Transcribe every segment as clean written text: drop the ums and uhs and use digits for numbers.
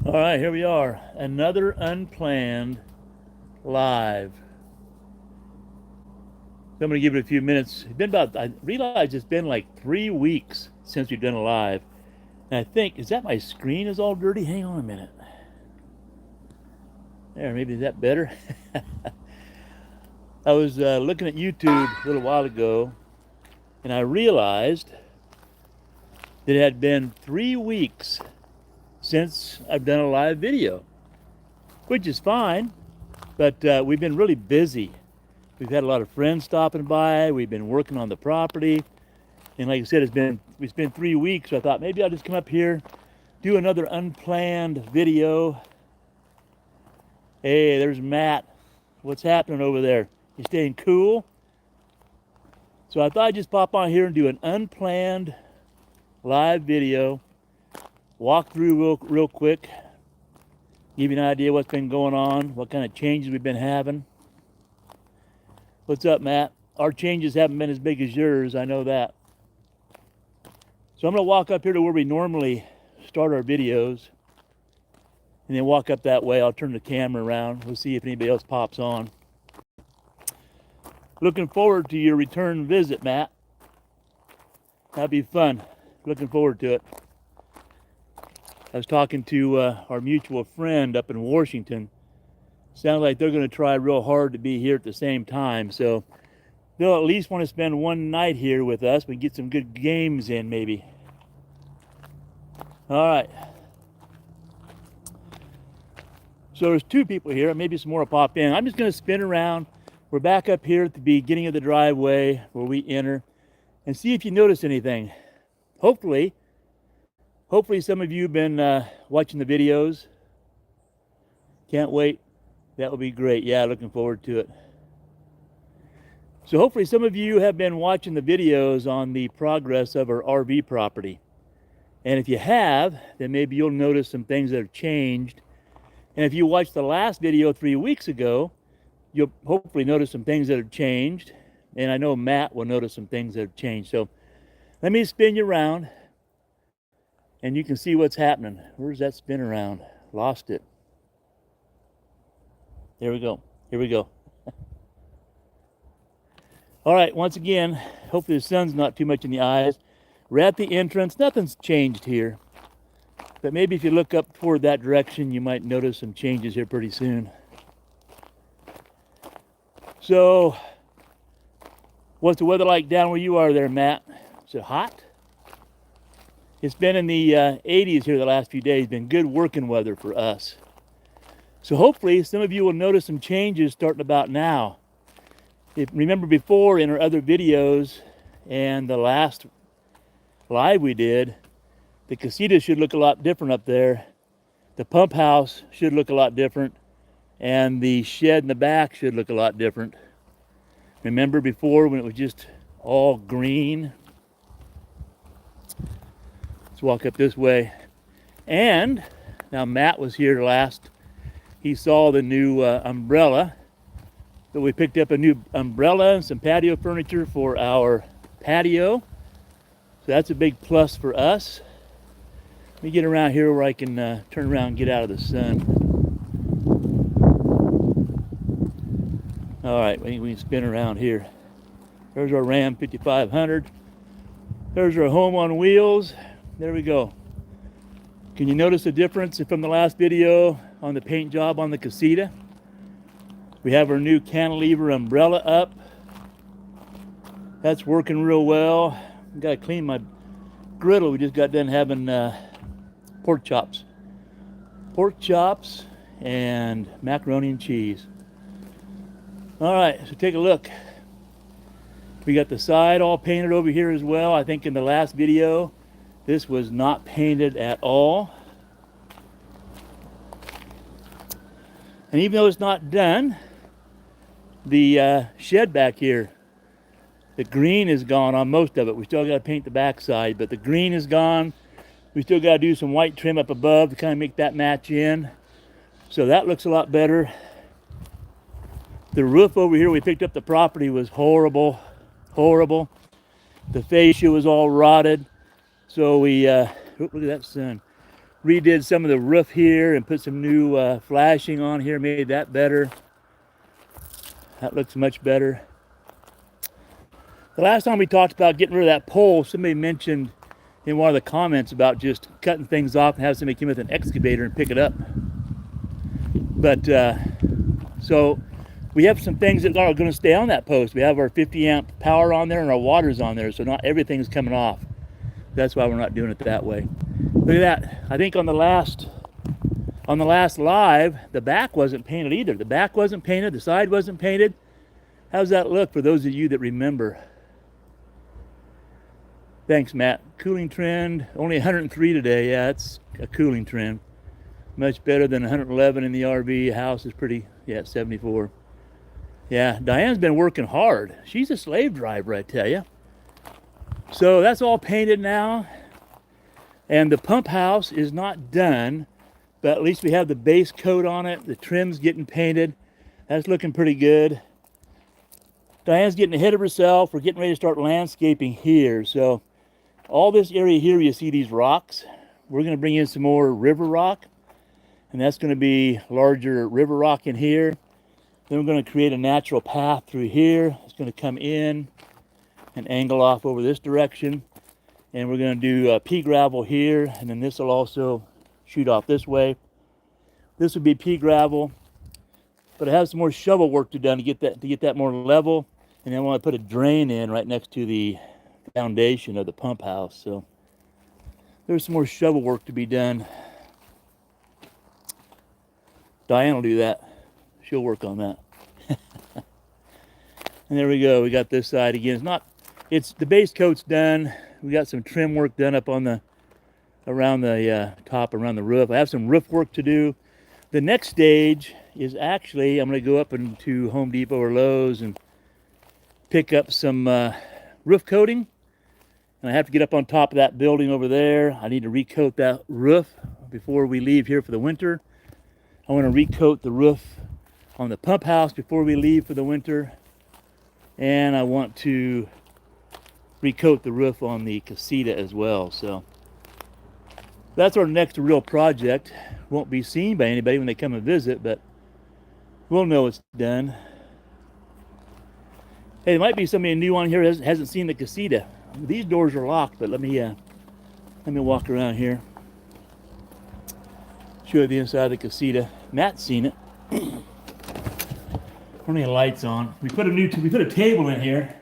All right, here we are. Another unplanned live. So I'm going to give it a few minutes. It's been about, I realize it's been like 3 weeks since we've done a live. And I think, is that my screen is all dirty? Hang on a minute. There, maybe is that better? I was looking at YouTube a little while ago, and I realized that it had been 3 weeks since I've done a live video, which is fine, but we've been really busy. We've had a lot of friends stopping by. We've been working on the property. And like I said, it's been 3 weeks. So I thought maybe I'll just come up here, do another unplanned video. Hey, there's Matt. What's happening over there? You staying cool? So I thought I'd just pop on here and do an unplanned live video. Walk through real quick. Give you an idea what's been going on, what kind of changes we've been having. What's up, Matt? Our changes haven't been as big as yours, I know that. So I'm going to walk up here to where we normally start our videos, and then walk up that way. I'll turn the camera around. We'll see if anybody else pops on. Looking forward to your return visit, Matt. That'll be fun. Looking forward to it. I was talking to our mutual friend up in Washington. Sounds like they're going to try real hard to be here at the same time. So they'll at least want to spend one night here with us. We can get some good games in, maybe. All right. So there's two people here. Maybe some more will pop in. I'm just going to spin around. We're back up here at the beginning of the driveway where we enter, and see if you notice anything. Hopefully some of you have been watching the videos. Can't wait. That will be great. Yeah, looking forward to it. So hopefully some of you have been watching the videos on the progress of our RV property. And if you have, then maybe you'll notice some things that have changed. And if you watched the last video 3 weeks ago, you'll hopefully notice some things that have changed. And I know Matt will notice some things that have changed. So let me spin you around, and you can see what's happening. Where's that spin around? Lost it. There we go. Here we go. All right, once again, hopefully the sun's not too much in the eyes. We're at the entrance. Nothing's changed here. But maybe if you look up toward that direction, you might notice some changes here pretty soon. So, what's the weather like down where you are there, Matt? Is it hot? It's been in the 80s here the last few days. Been good working weather for us. So hopefully some of you will notice some changes starting about now. If remember before in our other videos and the last live we did, the casita should look a lot different up there. The pump house should look a lot different, and the shed in the back should look a lot different. Remember before when it was just all green? Let's walk up this way. And now Matt was here last. He saw the new umbrella. So we picked up a new umbrella and some patio furniture for our patio. So that's a big plus for us. Let me get around here where I can turn around and get out of the sun. All right, we can spin around here. There's our Ram 5500. There's our home on wheels. There we go. Can you notice the difference from the last video on the paint job on the casita? We have our new cantilever umbrella up. That's working real well. I've got to clean my griddle. We just got done having pork chops. Pork chops and macaroni and cheese. All right, so take a look. We got the side all painted over here as well. I think in the last video, this was not painted at all. And even though it's not done, the shed back here, the green is gone on most of it. We still got to paint the back side, but the green is gone. We still got to do some white trim up above to kind of make that match in. So that looks a lot better. The roof over here, we picked up the property, was horrible, horrible. The fascia was all rotted. So we, look at that sun. redid some of the roof here and put some new flashing on here, made that better. That looks much better. The last time we talked about getting rid of that pole, somebody mentioned in one of the comments about just cutting things off and have somebody come with an excavator and pick it up. But so we have some things that are going to stay on that post. We have our 50 amp power on there and our water's on there, so not everything's coming off. That's why we're not doing it that way. Look at that. I think on the last live, the back wasn't painted either. The back wasn't painted, the side wasn't painted. How's that look for those of you that remember? Thanks, Matt. Cooling trend, only 103 today. Yeah, it's a cooling trend. Much better than 111 in the RV. House is pretty, yeah, 74. Yeah, Diane's been working hard. She's a slave driver, I tell you. So that's all painted now. And the pump house is not done, but at least we have the base coat on it. The trim's getting painted. That's looking pretty good. Diane's getting ahead of herself. We're getting ready to start landscaping here. So all this area here, you see these rocks. We're going to bring in some more river rock, and that's going to be larger river rock in here. Then we're going to create a natural path through here. It's going to come in and angle off over this direction. And we're going to do pea gravel here, and then this will also shoot off this way. This would be pea gravel, but I have some more shovel work to do to get that more level. And then I want to put a drain in right next to the foundation of the pump house. So there's some more shovel work to be done. Diane will do that. She'll work on that. And there we go. We got this side again. It's the base coat's done. We got some trim work done up on around the top, around the roof. I have some roof work to do. The next stage is actually, I'm going to go up into Home Depot or Lowe's and pick up some roof coating. And I have to get up on top of that building over there. I need to recoat that roof before we leave here for the winter. I want to recoat the roof on the pump house before we leave for the winter. And I want to recoat the roof on the casita as well. So that's our next real project. Won't be seen by anybody when they come and visit, but we'll know it's done. Hey, there might be somebody new on here that hasn't seen the casita. These doors are locked, but let me walk around here. Show you the inside of the casita. Matt's seen it. Running the lights on. We put a table in here.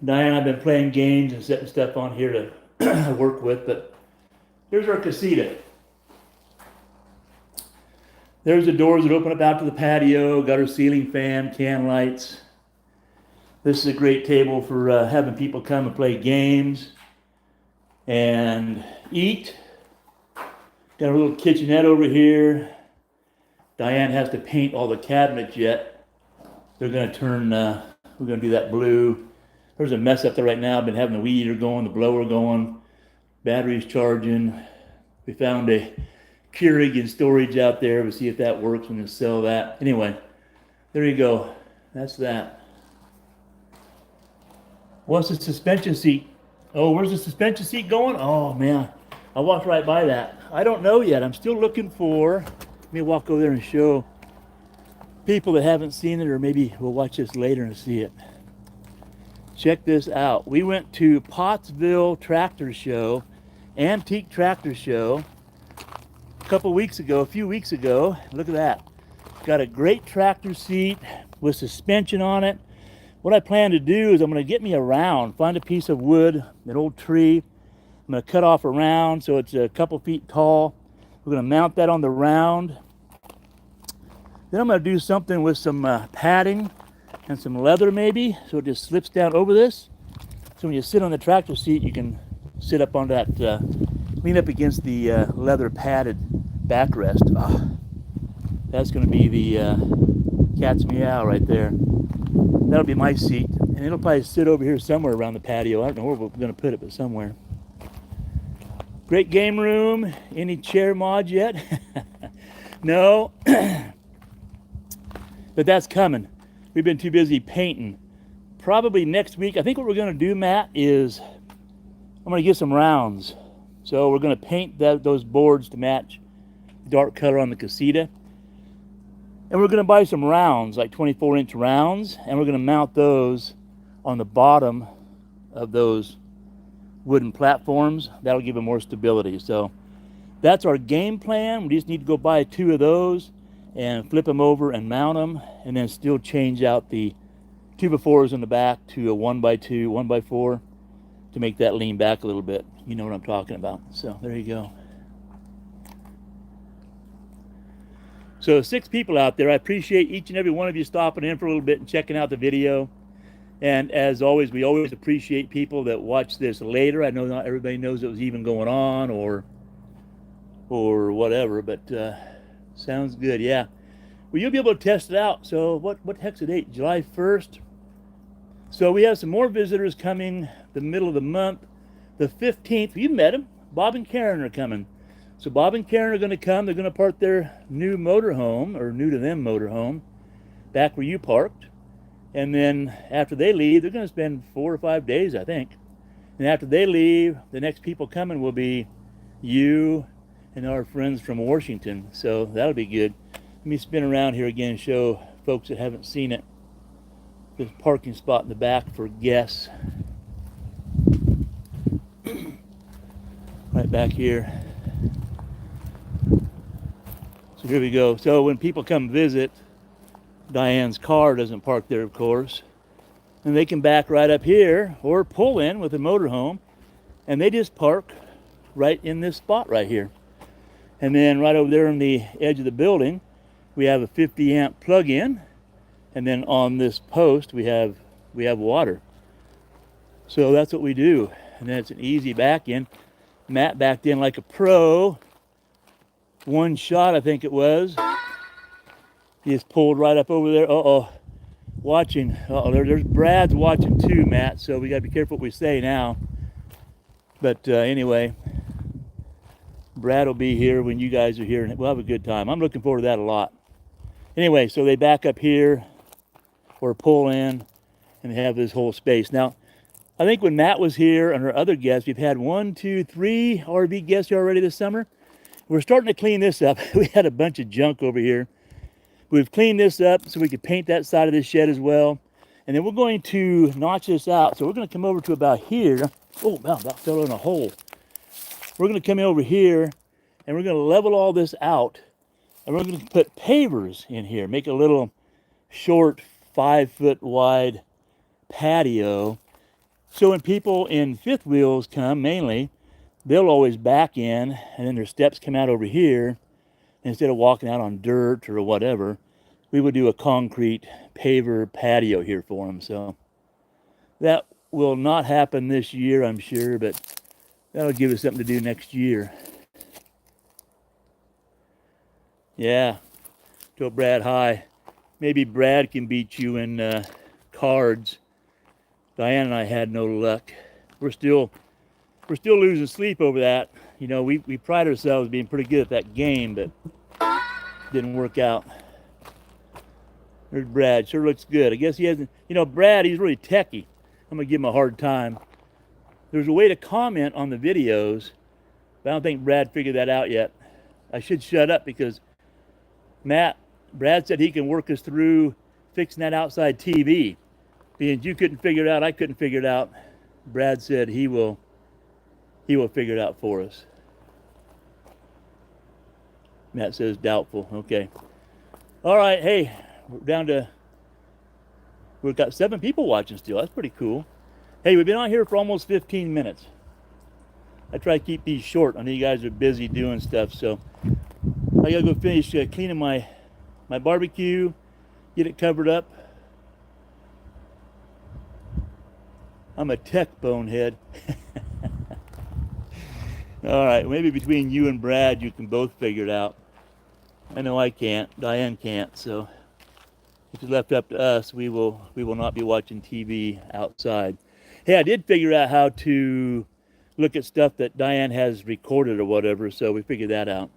Diane and I've been playing games and setting stuff on here to work with, but here's our casita. There's the doors that open up out to the patio. Got our ceiling fan, can lights. This is a great table for having people come and play games and eat. Got a little kitchenette over here. Diane has to paint all the cabinets yet. They're going to we're going to do that blue. There's a mess up there right now. I've been having the weed eater going, the blower going, batteries charging. We found a Keurig in storage out there. We'll see if that works. We're going to sell that. Anyway, there you go. That's that. What's the suspension seat? Oh, where's the suspension seat going? Oh, man. I walked right by that. I don't know yet. I'm still looking for... Let me walk over there and show people that haven't seen it, or maybe we'll watch this later and see it. Check this out. We went to Pottsville Tractor Show, Antique Tractor Show, a few weeks ago. Look at that. Got a great tractor seat with suspension on it. What I plan to do is I'm going to get me a round, find a piece of wood, an old tree. I'm going to cut off a round so it's a couple feet tall. We're going to mount that on the round. Then I'm going to do something with some padding and some leather maybe, so it just slips down over this. So when you sit on the tractor seat, you can sit up on that, lean up against the leather padded backrest. Oh, that's going to be the cat's meow right there. That'll be my seat, and it'll probably sit over here somewhere around the patio. I don't know where we're going to put it, but somewhere. Great game room. Any chair mods yet? No. But that's coming. We've been too busy painting. Probably next week. I think what we're going to do, Matt, is I'm going to get some rounds. So we're going to paint those boards to match the dark color on the casita. And we're going to buy some rounds, like 24-inch rounds, and we're going to mount those on the bottom of those wooden platforms. That'll give them more stability. So that's our game plan. We just need to go buy 2 of those and flip them over and mount them, and then still change out the 2x4s in the back to a 1x2, 1x4 to make that lean back a little bit. You know what I'm talking about. So there you go. So 6 people out there. I appreciate each and every one of you stopping in for a little bit and checking out the video. And as always, we always appreciate people that watch this later. I know not everybody knows it was even going on or whatever, but sounds good. Yeah. Well, you'll be able to test it out. So what the heck's the date? July 1st. So we have some more visitors coming the middle of the month. The 15th, you met them. Bob and Karen are coming. So Bob and Karen are going to come. They're going to park their new motorhome, or new to them motorhome, back where you parked. And then after they leave, they're going to spend 4 or 5 days, I think. And after they leave, the next people coming will be you and our friends from Washington. So that'll be good. Let me spin around here again and show folks that haven't seen it. There's a parking spot in the back for guests. Right back here. So here we go. So when people come visit, Diane's car doesn't park there, of course. And they can back right up here or pull in with a motorhome, and they just park right in this spot right here. And then right over there on the edge of the building, we have a 50 amp plug-in. And then on this post, we have water. So that's what we do. And then it's an easy back in. Matt backed in like a pro. One shot, I think it was. He just pulled right up over there. Uh-oh. Watching. Uh-oh, there's Brad's watching too, Matt. So we got to be careful what we say now. But anyway, Brad will be here when you guys are here, and we'll have a good time. I'm looking forward to that a lot. Anyway, so they back up here or pull in, and they have this whole space. Now, I think when Matt was here and our other guests, we've had 1, 2, 3 RV guests here already this summer. We're starting to clean this up. We had a bunch of junk over here. We've cleaned this up so we could paint that side of this shed as well. And then we're going to notch this out. So we're going to come over to about here. Oh, wow, that fell in a hole. We're going to come over here, and we're going to level all this out. And we're going to put pavers in here. Make a little short 5-foot wide patio. So when people in fifth wheels come, mainly, they'll always back in, and then their steps come out over here. And instead of walking out on dirt or whatever, we would do a concrete paver patio here for them. So that will not happen this year, I'm sure, but that'll give us something to do next year. Yeah, tell Brad hi. Maybe Brad can beat you in cards. Diane and I had no luck. We're still losing sleep over that. You know, we pride ourselves being pretty good at that game, but didn't work out. There's Brad. Sure looks good. I guess he hasn't. You know, Brad, he's really techie. I'm gonna give him a hard time. There's a way to comment on the videos, but I don't think Brad figured that out yet. I should shut up because Brad said he can work us through fixing that outside TV. Being you couldn't figure it out, I couldn't figure it out. Brad said he will figure it out for us. Matt says doubtful. Okay. All right. Hey, we've got 7 people watching still. That's pretty cool. Hey, we've been on here for almost 15 minutes. I try to keep these short. I know you guys are busy doing stuff, so I gotta go finish cleaning my barbecue, get it covered up. I'm a tech bonehead. All right, maybe between you and Brad, you can both figure it out. I know I can't. Diane can't. So if it's left up to us, we will not be watching TV outside. Hey, I did figure out how to look at stuff that Diane has recorded or whatever, so we figured that out.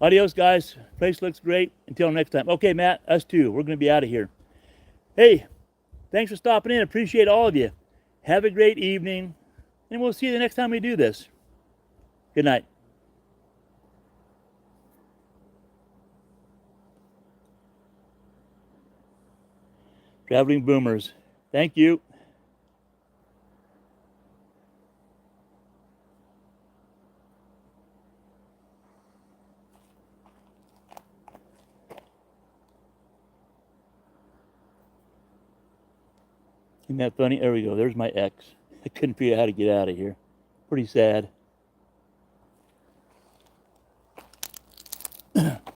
Adios, guys. Place looks great. Until next time. Okay, Matt, us too. We're going to be out of here. Hey, thanks for stopping in. Appreciate all of you. Have a great evening, and we'll see you the next time we do this. Good night. Traveling boomers. Thank you. Isn't that funny? There we go. There's my ex. I couldn't figure out how to get out of here. Pretty sad.